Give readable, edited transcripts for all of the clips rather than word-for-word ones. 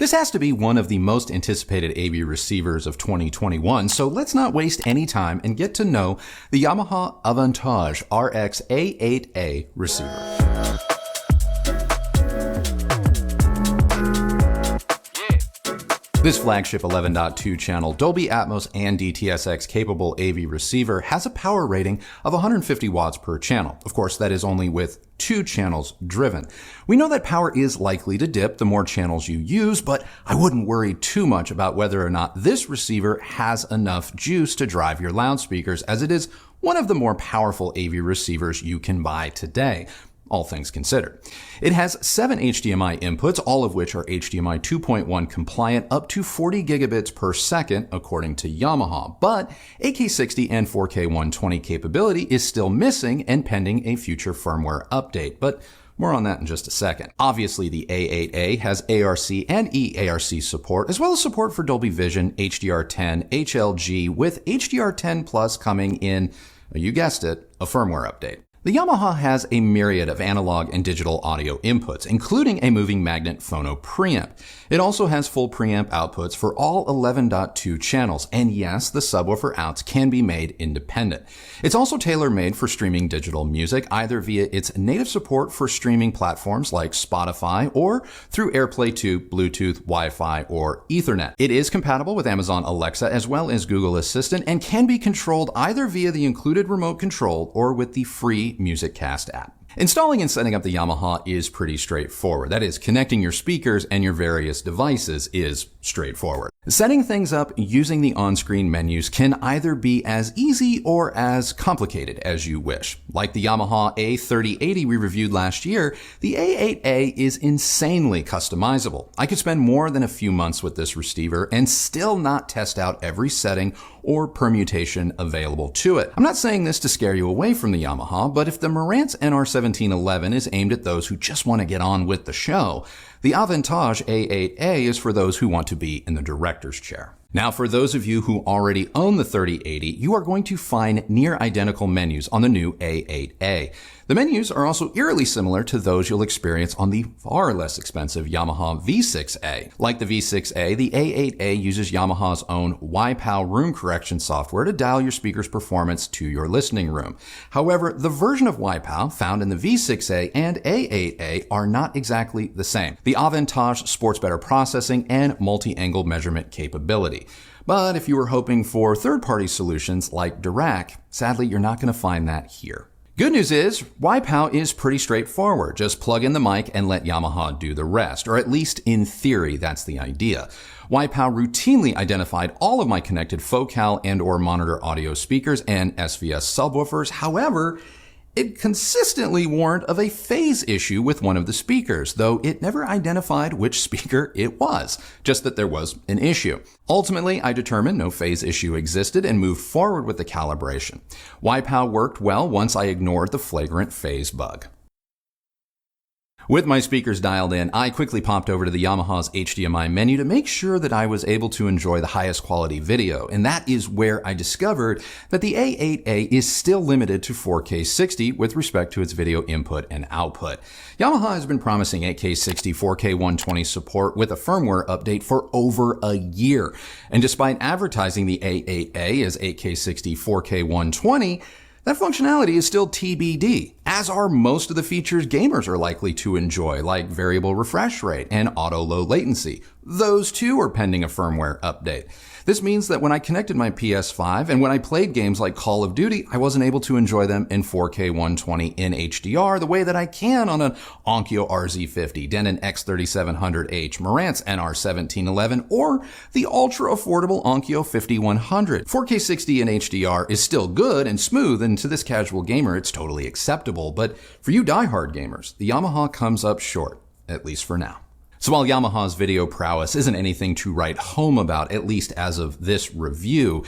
This has to be one of the most anticipated AV receivers of 2021, so let's not waste any time and get to know the Yamaha Aventage RX A8A receiver. This flagship 11.2 channel Dolby Atmos and DTS:X capable AV receiver has a power rating of 150 watts per channel. Of course, that is only with 2 channels driven. We know that power is likely to dip the more channels you use, but I wouldn't worry too much about whether or not this receiver has enough juice to drive your loudspeakers, as it is one of the more powerful AV receivers you can buy today, all things considered. It has 7 HDMI inputs, all of which are HDMI 2.1 compliant, up to 40 gigabits per second, according to Yamaha. But 8K60 and 4K 120 capability is still missing and pending a future firmware update. But more on that in just a second. Obviously, the A8A has ARC and eARC support, as well as support for Dolby Vision, HDR10, HLG, with HDR10 Plus coming in, you guessed it, a firmware update. The Yamaha has a myriad of analog and digital audio inputs, including a moving magnet phono preamp. It also has full preamp outputs for all 11.2 channels, and yes, the subwoofer outs can be made independent. It's also tailor-made for streaming digital music, either via its native support for streaming platforms like Spotify or through AirPlay 2, Bluetooth, Wi-Fi, or Ethernet. It is compatible with Amazon Alexa as well as Google Assistant and can be controlled either via the included remote control or with the free MusicCast app. Installing and setting up the Yamaha is pretty straightforward. That is, connecting your speakers and your various devices is straightforward. Setting things up using the on-screen menus can either be as easy or as complicated as you wish. Like the Yamaha A3080 we reviewed last year, the A8A is insanely customizable. I could spend more than a few months with this receiver and still not test out every setting or permutation available to it. I'm not saying this to scare you away from the Yamaha, but if the Marantz NR1711 is aimed at those who just want to get on with the show, the Aventage A8A is for those who want to be in the director's chair. Now, for those of you who already own the 3080, you are going to find near identical menus on the new A8A. The menus are also eerily similar to those you'll experience on the far less expensive Yamaha V6A. Like the V6A, the A8A uses Yamaha's own YPAO room correction software to dial your speaker's performance to your listening room. However, the version of YPAO found in the V6A and A8A are not exactly the same. The Aventage sports better processing and multi-angle measurement capability. But if you were hoping for third-party solutions like Dirac, sadly you're not going to find that here. Good news is, YPAO is pretty straightforward. Just plug in the mic and let Yamaha do the rest, or at least in theory, that's the idea. YPAO routinely identified all of my connected focal and or monitor audio speakers and SVS subwoofers. However, it consistently warned of a phase issue with one of the speakers, though it never identified which speaker it was, just that there was an issue. Ultimately, I determined no phase issue existed and moved forward with the calibration. YPAO worked well once I ignored the flagrant phase bug. With my speakers dialed in, I quickly popped over to the Yamaha's HDMI menu to make sure that I was able to enjoy the highest quality video, and that is where I discovered that the A8A is still limited to 4K 60 with respect to its video input and output. Yamaha has been promising 8K 60, 4K 120 support with a firmware update for over a year, and despite advertising the A8A as 8K 60, 4K 120, that functionality is still TBD, as are most of the features gamers are likely to enjoy, like variable refresh rate and auto low latency. Those too are pending a firmware update. This means that when I connected my PS5 and when I played games like Call of Duty, I wasn't able to enjoy them in 4K 120 in HDR the way that I can on an ONKYO RZ50, Denon X3700H, Marantz NR1711, or the ultra-affordable ONKYO 5100. 4K 60 in HDR is still good and smooth, and to this casual gamer, it's totally acceptable. But for you diehard gamers, the Yamaha comes up short, at least for now. So while Yamaha's video prowess isn't anything to write home about, at least as of this review,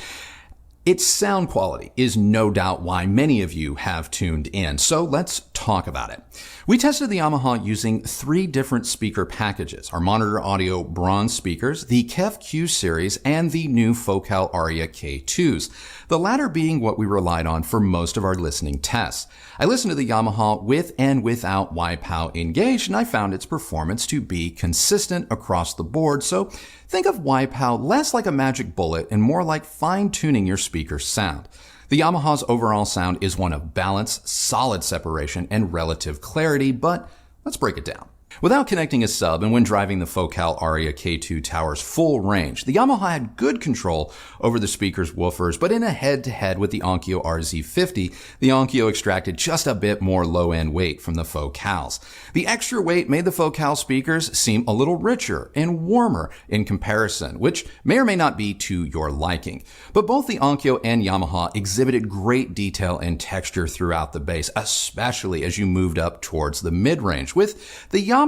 its sound quality is no doubt why many of you have tuned in. So let's talk talk about it. We tested the Yamaha using 3 different speaker packages: our Monitor Audio bronze speakers, the KEF Q series, and the new Focal Aria K2s, the latter being what we relied on for most of our listening tests. I listened to the Yamaha with and without YPAO engaged, and I found its performance to be consistent across the board, so think of YPAO less like a magic bullet and more like fine-tuning your speaker's sound. The Yamaha's overall sound is one of balance, solid separation, and relative clarity, but let's break it down. Without connecting a sub and when driving the Focal Aria K2 tower's full range, the Yamaha had good control over the speaker's woofers, but in a head-to-head with the ONKYO RZ50, the ONKYO extracted just a bit more low-end weight from the Focals. The extra weight made the Focal speakers seem a little richer and warmer in comparison, which may or may not be to your liking. But both the ONKYO and Yamaha exhibited great detail and texture throughout the bass, especially as you moved up towards the mid-range, with the Yamaha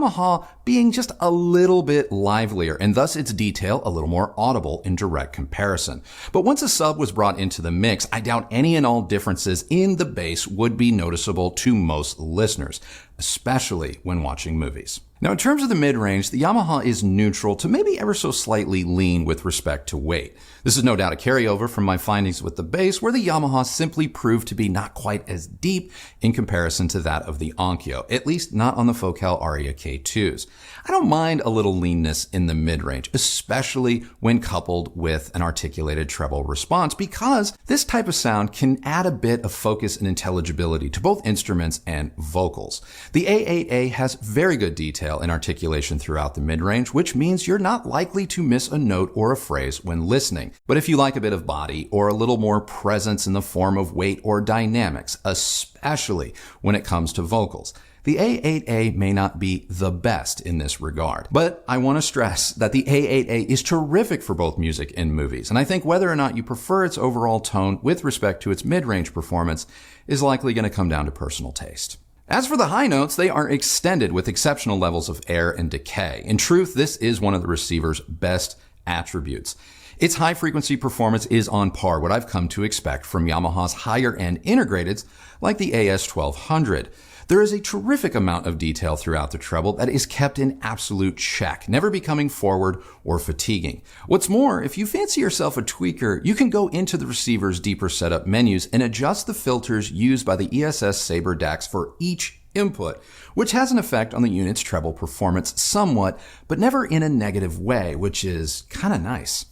being just a little bit livelier and thus its detail a little more audible in direct comparison. But once a sub was brought into the mix, I doubt any and all differences in the bass would be noticeable to most listeners, especially when watching movies. Now, in terms of the mid-range, the Yamaha is neutral to maybe ever so slightly lean with respect to weight. This is no doubt a carryover from my findings with the bass, where the Yamaha simply proved to be not quite as deep in comparison to that of the ONKYO, at least not on the Focal Aria K2s. I don't mind a little leanness in the mid-range, especially when coupled with an articulated treble response, because this type of sound can add a bit of focus and intelligibility to both instruments and vocals. The A8A has very good detail and articulation throughout the mid-range, which means you're not likely to miss a note or a phrase when listening. But if you like a bit of body or a little more presence in the form of weight or dynamics, especially when it comes to vocals, the A8A may not be the best in this regard. But I want to stress that the A8A is terrific for both music and movies, and I think whether or not you prefer its overall tone with respect to its mid-range performance is likely going to come down to personal taste. As for the high notes, they are extended with exceptional levels of air and decay. In truth, this is one of the receiver's best attributes. Its high-frequency performance is on par what I've come to expect from Yamaha's higher-end integrateds like the AS1200. There is a terrific amount of detail throughout the treble that is kept in absolute check, never becoming forward or fatiguing. What's more, if you fancy yourself a tweaker, you can go into the receiver's deeper setup menus and adjust the filters used by the ESS Sabre DACs for each input, which has an effect on the unit's treble performance somewhat, but never in a negative way, which is kind of nice.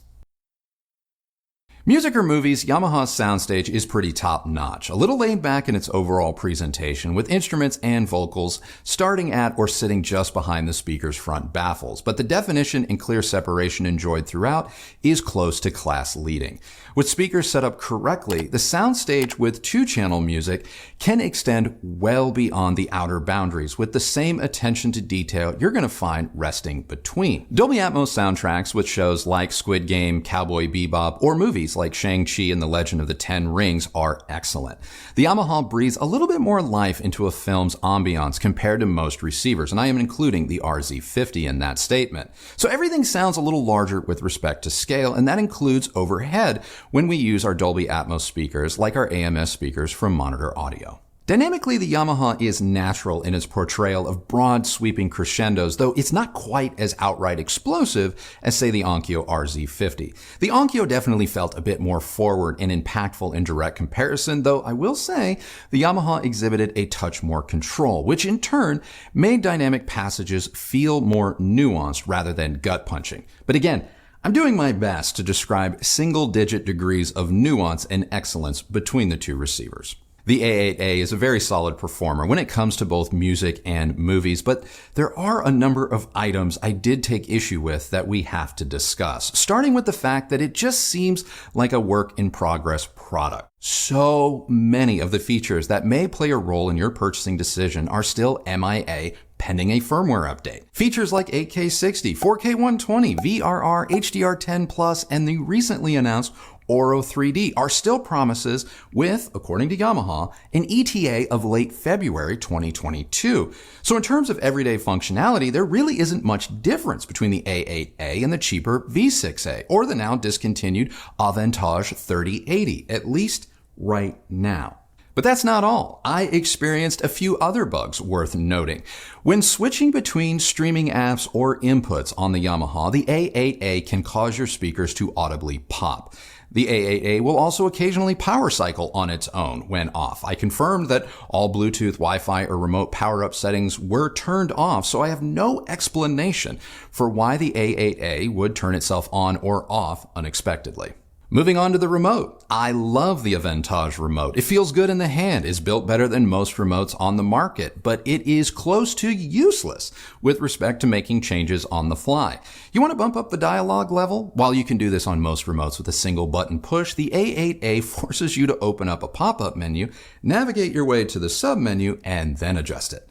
Music or movies, Yamaha's SOUNDSTAGE is pretty top-notch, a little laid back in its overall presentation, with instruments and vocals starting at or sitting just behind the speaker's front baffles, but the definition and clear separation enjoyed throughout is close to class-leading. With speakers set up correctly, the SOUNDSTAGE with 2-channel music can extend well beyond the outer boundaries with the same attention to detail you're going to find resting between. Dolby Atmos soundtracks with shows like Squid Game, Cowboy, Bebop, or movies like Shang-Chi and the Legend of the Ten Rings are excellent. The Yamaha breathes a little bit more life into a film's ambiance compared to most receivers, and I am including the RZ50 in that statement. So everything sounds a little larger with respect to scale, and that includes overhead when we use our Dolby Atmos speakers like our AMS speakers from Monitor Audio. Dynamically, the Yamaha is natural in its portrayal of broad, sweeping crescendos, though it's not quite as outright explosive as, say, the ONKYO RZ50. The ONKYO definitely felt a bit more forward and impactful in direct comparison, though I will say the Yamaha exhibited a touch more control, which in turn made dynamic passages feel more nuanced rather than gut-punching. But again, I'm doing my best to describe single-digit degrees of nuance and excellence between the two receivers. The A8A is a very solid performer when it comes to both music and movies, but there are a number of items I did take issue with that we have to discuss, starting with the fact that it just seems like a work-in-progress product. So many of the features that may play a role in your purchasing decision are still MIA pending a firmware update. Features like 8K60, 4K120, VRR, HDR10+, and the recently announced Oro 3D are still promises with, according to Yamaha, an ETA of late February 2022. So in terms of everyday functionality, there really isn't much difference between the A8A and the cheaper V6A, or the now discontinued Aventage 3080, at least right now. But that's not all. I experienced a few other bugs worth noting. When switching between streaming apps or inputs on the Yamaha, the A8A can cause your speakers to audibly pop. The A8A will also occasionally power cycle on its own when off. I confirmed that all Bluetooth, Wi-Fi, or remote power-up settings were turned off, so I have no explanation for why the A8A would turn itself on or off unexpectedly. Moving on to the remote. I love the Aventage remote. It feels good in the hand, is built better than most remotes on the market, but it is close to useless with respect to making changes on the fly. You want to bump up the dialogue level? While you can do this on most remotes with a single button push, the A8A forces you to open up a pop-up menu, navigate your way to the sub-menu, and then adjust it.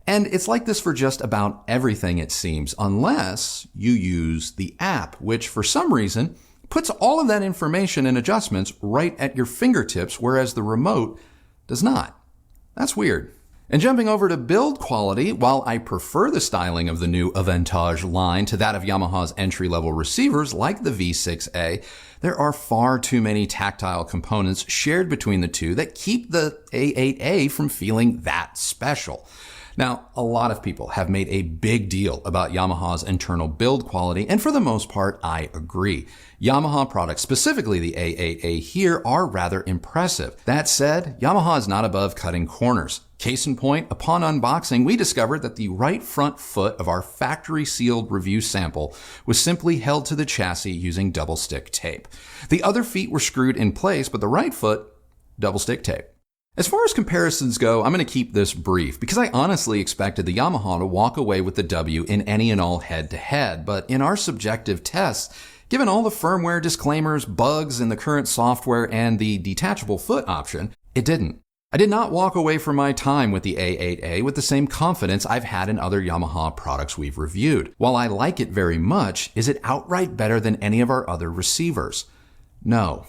And it's like this for just about everything, it seems, unless you use the app, which for some reason puts all of that information and adjustments right at your fingertips, whereas the remote does not. That's weird. And jumping over to build quality, while I prefer the styling of the new Aventage line to that of Yamaha's entry-level receivers like the V6A, there are far too many tactile components shared between the two that keep the A8A from feeling that special. Now, a lot of people have made a big deal about Yamaha's internal build quality, and for the most part, I agree. Yamaha products, specifically the A8A here, are rather impressive. That said, Yamaha is not above cutting corners. Case in point, upon unboxing, we discovered that the right front foot of our factory-sealed review sample was simply held to the chassis using double-stick tape. The other feet were screwed in place, but the right foot, double-stick tape. As far as comparisons go, I'm going to keep this brief because I honestly expected the Yamaha to walk away with the W in any and all head-to-head, but in our subjective tests, given all the firmware disclaimers, bugs in the current software, and the detachable foot option, it didn't. I did not walk away from my time with the A8A with the same confidence I've had in other Yamaha products we've reviewed. While I like it very much, is it outright better than any of our other receivers? No.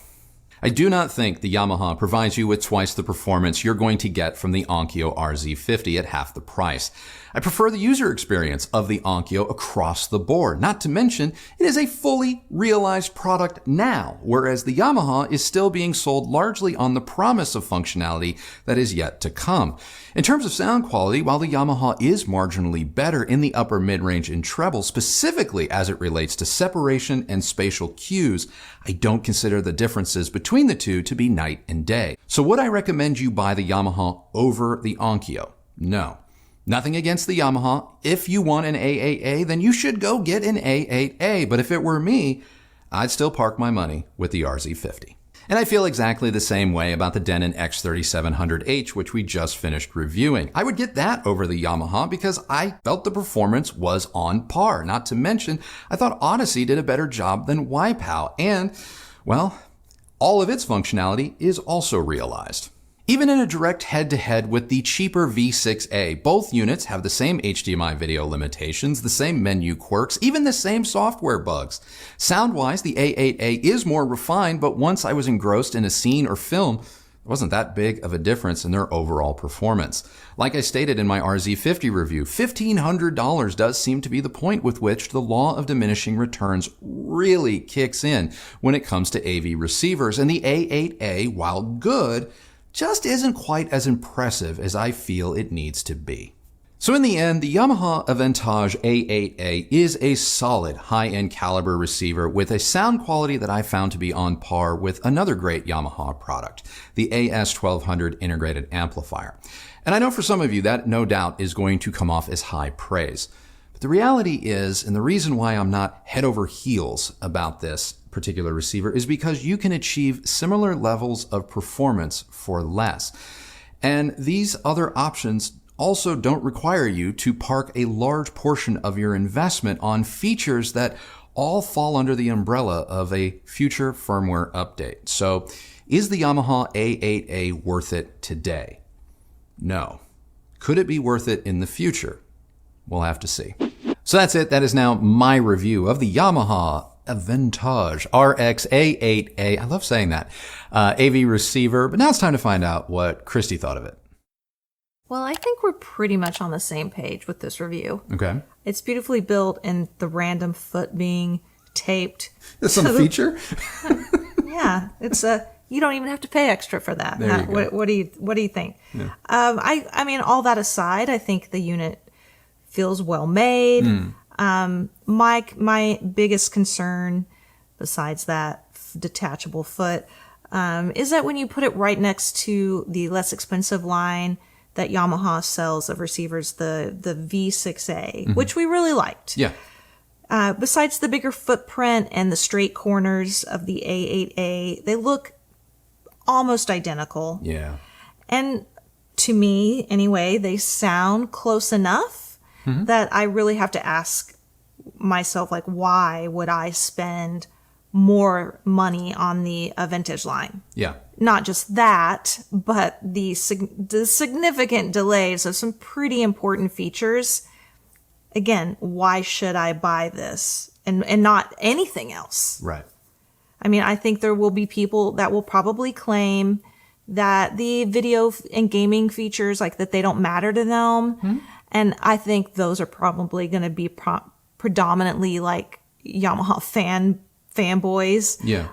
I do not think the Yamaha provides you with twice the performance you're going to get from the ONKYO RZ50 at half the price. I prefer the user experience of the ONKYO across the board. Not to mention, it is a fully realized product now, whereas the Yamaha is still being sold largely on the promise of functionality that is yet to come. In terms of sound quality, while the Yamaha is marginally better in the upper mid-range and treble, specifically as it relates to separation and spatial cues, I don't consider the differences between the two to be night and day. So would I recommend you buy the Yamaha over the ONKYO? No. Nothing against the Yamaha. If you want an A8A, then you should go get an A8A. But if it were me, I'd still park my money with the RZ50. And I feel exactly the same way about the Denon X3700H, which we just finished reviewing. I would get that over the Yamaha because I felt the performance was on par. Not to mention, I thought Odyssey did a better job than YPAO. And, well, all of its functionality is also realized. Even in a direct head-to-head with the cheaper V6A, both units have the same HDMI video limitations, the same menu quirks, even the same software bugs. Sound-wise, the A8A is more refined, but once I was engrossed in a scene or film, there wasn't that big of a difference in their overall performance. Like I stated in my RZ50 review, $1,500 does seem to be the point with which the law of diminishing returns really kicks in when it comes to AV receivers, and the A8A, while good, just isn't quite as impressive as I feel it needs to be. So in the end, the Yamaha Aventage A8A is a solid high-end caliber receiver with a sound quality that I found to be on par with another great Yamaha product, the AS1200 integrated amplifier. And I know for some of you that no doubt is going to come off as high praise. But the reality is, and the reason why I'm not head over heels about this particular receiver is because you can achieve similar levels of performance for less. And these other options also don't require you to park a large portion of your investment on features that all fall under the umbrella of a future firmware update. So is the Yamaha A8A worth it today? No. Could it be worth it in the future? We'll have to see. So that's it. That is now my review of the Yamaha Aventage RX A8A. I love saying that. AV receiver. But now it's time to find out what Kristi thought of it. Well, I think we're pretty much on the same page with this review. Okay. It's beautifully built and the random foot being taped. That's some feature? Yeah. It's you don't even have to pay extra for that. There you go. What do you think? Yeah. I mean, all that aside, I think the unit feels well made. My biggest concern, besides that detachable foot, is that when you put it right next to the less expensive line that Yamaha sells of receivers, the V6A, which we really liked. Yeah. Besides the bigger footprint and the straight corners of the A8A, they look almost identical. Yeah. And to me, anyway, they sound close enough that I really have to ask myself, like, why would I spend more money on the Aventage line? Yeah. Not just that, but the significant delays of some pretty important features. Again, why should I buy this and not anything else? Right. I mean, I think there will be people that will probably claim that the video and gaming features, like that, they don't matter to them. And I think those are probably going to be predominantly like Yamaha fanboys. Yeah.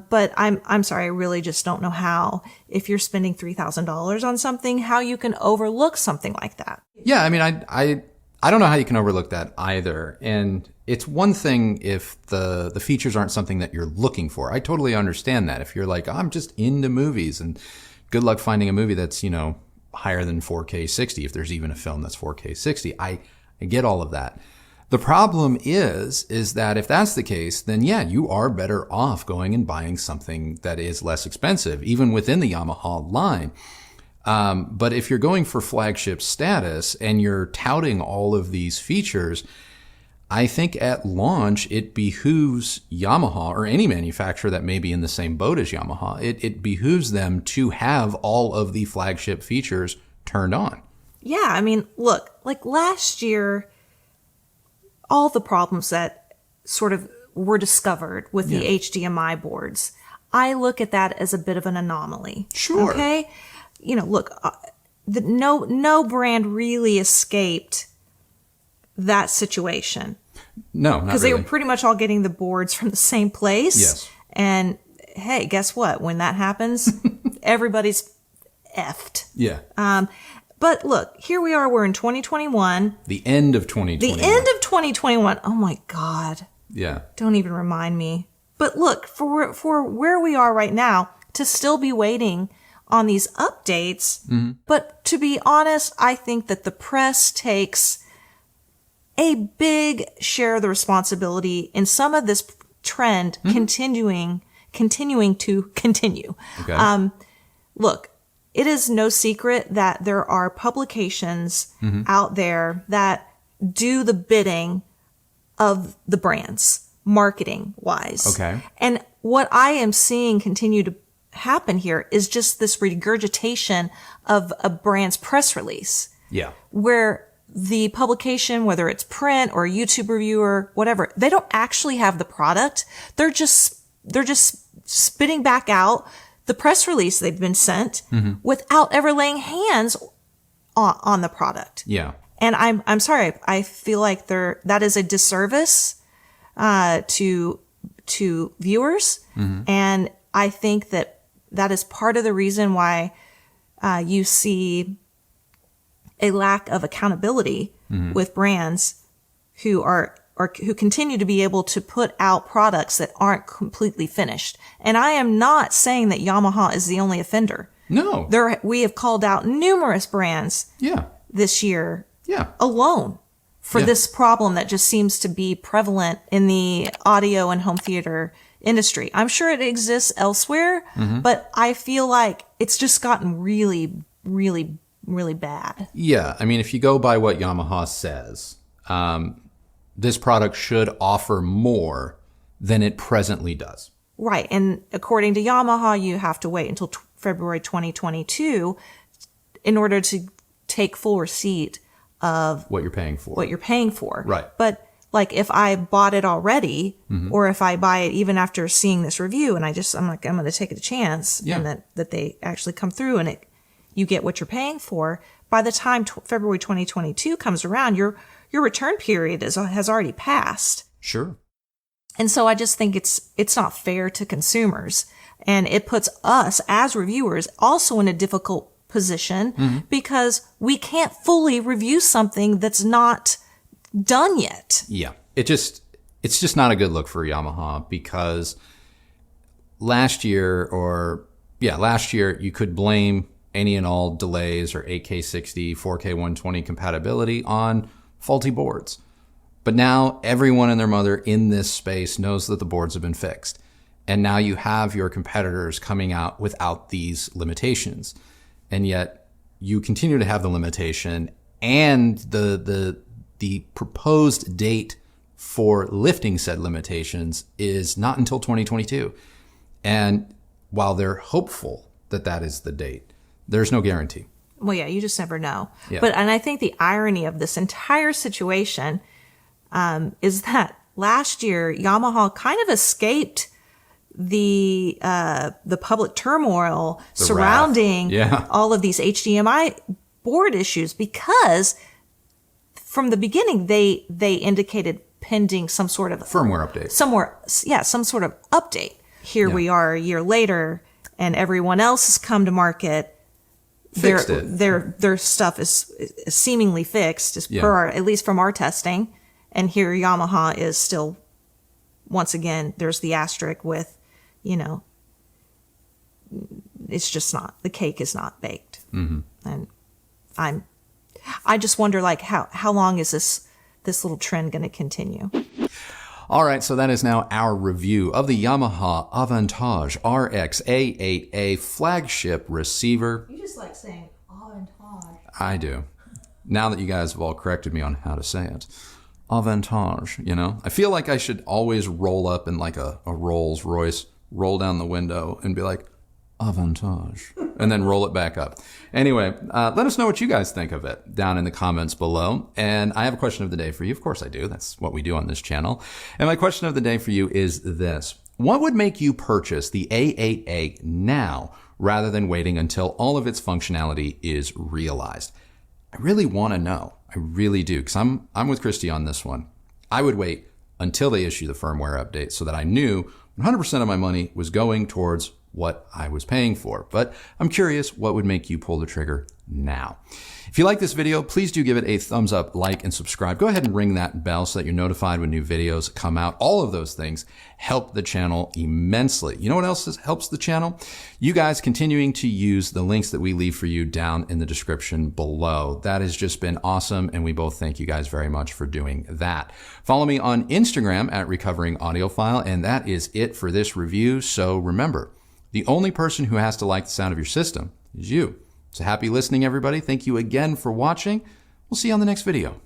But I'm sorry, I really just don't know how, if you're spending $3,000 on something, how you can overlook something like that. Yeah. I mean, I don't know how you can overlook that either. And it's one thing if the features aren't something that you're looking for. I totally understand that. If you're like, I'm just into movies, and good luck finding a movie that's, higher than 4K 60, if there's even a film that's 4K 60. I get all of that. The problem is that if that's the case, then yeah, you are better off going and buying something that is less expensive, even within the Yamaha line. But if you're going for flagship status and you're touting all of these features, I think at launch, it behooves Yamaha, or any manufacturer that may be in the same boat as Yamaha, it behooves them to have all of the flagship features turned on. Yeah, I mean, look, like last year, all the problems that sort of were discovered with the HDMI boards, I look at that as a bit of an anomaly. Sure. Okay? Look, no brand really escaped that situation. No, not because really. they were pretty much all getting the boards from the same place. Yes. And hey, guess what? When that happens, everybody's effed. Yeah. But look, here we are. We're in 2021. The end of 2021. The end of 2021. Oh my God. Yeah. Don't even remind me. But look, for where we are right now, to still be waiting on these updates. But to be honest, I think that the press takes a big share of the responsibility in some of this trend continuing to continue. Okay. Look, it is no secret that there are publications out there that do the bidding of the brands, marketing wise. Okay. And what I am seeing continue to happen here is just this regurgitation of a brand's press release. Yeah. Where the publication, whether it's print or a YouTube reviewer, whatever, they don't actually have the product. They're just spitting back out the press release they've been sent without ever laying hands on the product. Yeah. And I'm sorry, I feel like that is a disservice to viewers. And I think that is part of the reason why you see a lack of accountability with brands who who continue to be able to put out products that aren't completely finished. And I am not saying that Yamaha is the only offender. No. We have called out numerous brands this year alone for this problem that just seems to be prevalent in the audio and home theater industry. I'm sure it exists elsewhere, but I feel like it's just gotten really, really, really bad. Yeah. I mean, if you go by what Yamaha says, this product should offer more than it presently does. Right. And according to Yamaha, you have to wait until February 2022 in order to take full receipt of what you're paying for. Right. But like if I bought it already, or if I buy it even after seeing this review, and I'm like, I'm going to take a chance, and that they actually come through and you get what you're paying for. By the time February 2022 comes around, your return period has already passed. Sure. And so I just think it's not fair to consumers. And it puts us as reviewers also in a difficult position because we can't fully review something that's not done yet. Yeah. It's just not a good look for Yamaha because last year you could blame any and all delays or 8K60, 4K120 compatibility on faulty boards. But now everyone and their mother in this space knows that the boards have been fixed. And now you have your competitors coming out without these limitations. And yet you continue to have the limitation, and the proposed date for lifting said limitations is not until 2022. And while they're hopeful that that is the date, there's no guarantee. Well, yeah, you just never know. Yeah. And I think the irony of this entire situation is that last year Yamaha kind of escaped the public turmoil surrounding all of these HDMI board issues because from the beginning they indicated pending some sort of firmware update. Some sort of update. Here we are a year later, and everyone else has come to market. Their stuff is seemingly fixed, at least from our testing. And here Yamaha is still, once again, there's the asterisk with, it's just not, the cake is not baked. And I just wonder, like, how long is this little trend going to continue? All right, so that is now our review of the Yamaha Aventage RX A8A flagship receiver. You just like saying Aventage. I do. Now that you guys have all corrected me on how to say it. Aventage, I feel like I should always roll up in like a Rolls Royce, roll down the window and be like, Aventage, and then roll it back up. Anyway, let us know what you guys think of it down in the comments below. And I have a question of the day for you. Of course I do. That's what we do on this channel. And my question of the day for you is this. What would make you purchase the A8A now rather than waiting until all of its functionality is realized? I really want to know. I really do, because I'm with Kristi on this one. I would wait until they issue the firmware update so that I knew 100% of my money was going towards what I was paying for. But I'm curious, what would make you pull the trigger now? If you like this video, please do give it a thumbs up, like, and subscribe. Go ahead and ring that bell so that you're notified when new videos come out. All of those things help the channel immensely. You know what else helps the channel? You guys continuing to use the links that we leave for you down in the description below. That has just been awesome, and we both thank you guys very much for doing that. Follow me on Instagram at Recovering Audiophile, and that is it for this review. So remember, the only person who has to like the sound of your system is you. So happy listening, everybody. Thank you again for watching. We'll see you on the next video.